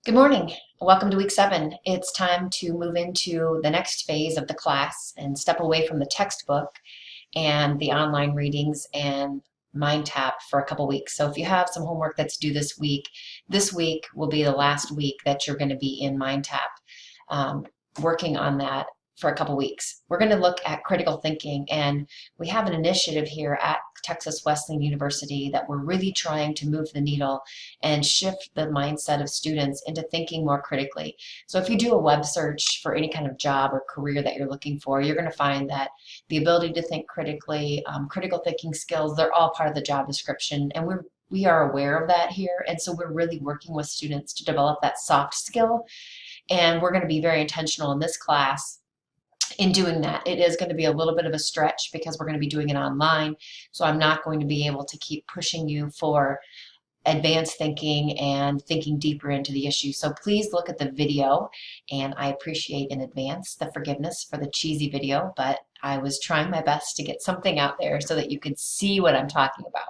Good morning. Welcome to week 7. It's time to move into the next phase of the class and step away from the textbook and the online readings and MindTap for a couple weeks. So if you have some homework that's due this week will be the last week that you're going to be in MindTap, working on that for a couple weeks. We're going to look at critical thinking, and we have an initiative here at Texas Wesleyan University that we're really trying to move the needle and shift the mindset of students into thinking more critically. So if you do a web search for any kind of job or career that you're looking for, you're going to find that the ability to think critically, critical thinking skills, they're all part of the job description, and we are aware of that here, and so we're really working with students to develop that soft skill, and we're going to be very intentional in this class in doing that. It is going to be a little bit of a stretch because we're going to be doing it online, so I'm not going to be able to keep pushing you for advanced thinking and thinking deeper into the issue. So please look at the video, and I appreciate in advance the forgiveness for the cheesy video, but I was trying my best to get something out there so that you could see what I'm talking about.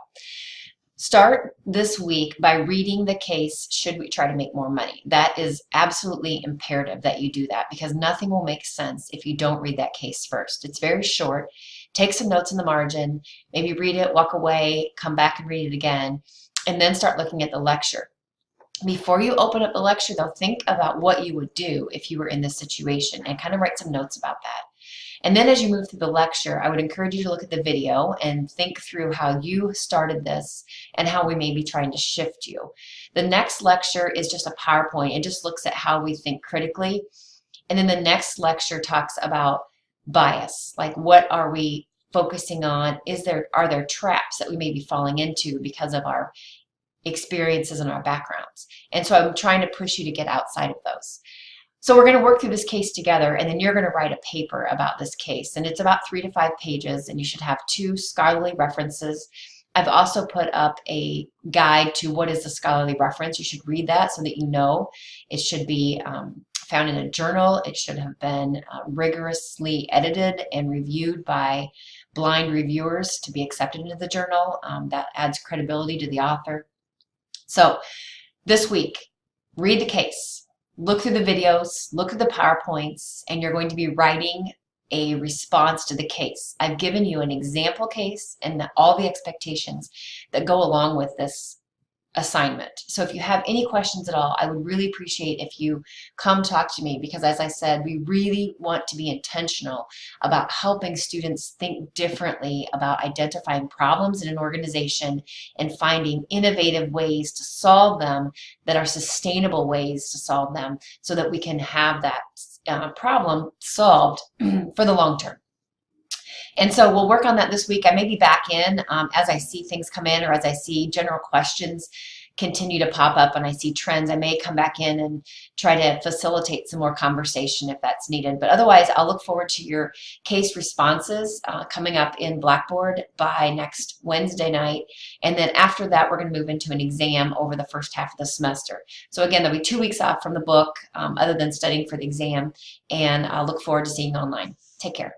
Start this week by reading the case, Should We Try to Make More Money? That is absolutely imperative that you do that, because nothing will make sense if you don't read that case first. It's very short. Take some notes in the margin, maybe read it, walk away, come back and read it again, and then start looking at the lecture. Before you open up the lecture, though, think about what you would do if you were in this situation and kind of write some notes about that. And then as you move through the lecture, I would encourage you to look at the video and think through how you started this and how we may be trying to shift you. The next lecture is just a PowerPoint. It just looks at how we think critically. And then the next lecture talks about bias, like what are we focusing on? Are there traps that we may be falling into because of our experiences and our backgrounds? And so I'm trying to push you to get outside of those. So we're going to work through this case together, and then you're going to write a paper about this case. And it's about 3 to 5 pages, and you should have 2 scholarly references. I've also put up a guide to what is a scholarly reference. You should read that so that you know. It should be found in a journal. It should have been rigorously edited and reviewed by blind reviewers to be accepted into the journal. That adds credibility to the author. So this week, read the case. Look through the videos, look at the PowerPoints, and you're going to be writing a response to the case. I've given you an example case and all the expectations that go along with this assignment. So if you have any questions at all, I would really appreciate if you come talk to me, because as I said, we really want to be intentional about helping students think differently about identifying problems in an organization and finding innovative ways to solve them that are sustainable ways to solve them so that we can have that problem solved for the long term. And so we'll work on that this week. I may be back in as I see things come in, or as I see general questions continue to pop up and I see trends. I may come back in and try to facilitate some more conversation if that's needed. But otherwise, I'll look forward to your case responses coming up in Blackboard by next Wednesday night. And then after that, we're going to move into an exam over the first half of the semester. So again, there'll be 2 weeks off from the book other than studying for the exam. And I'll look forward to seeing you online. Take care.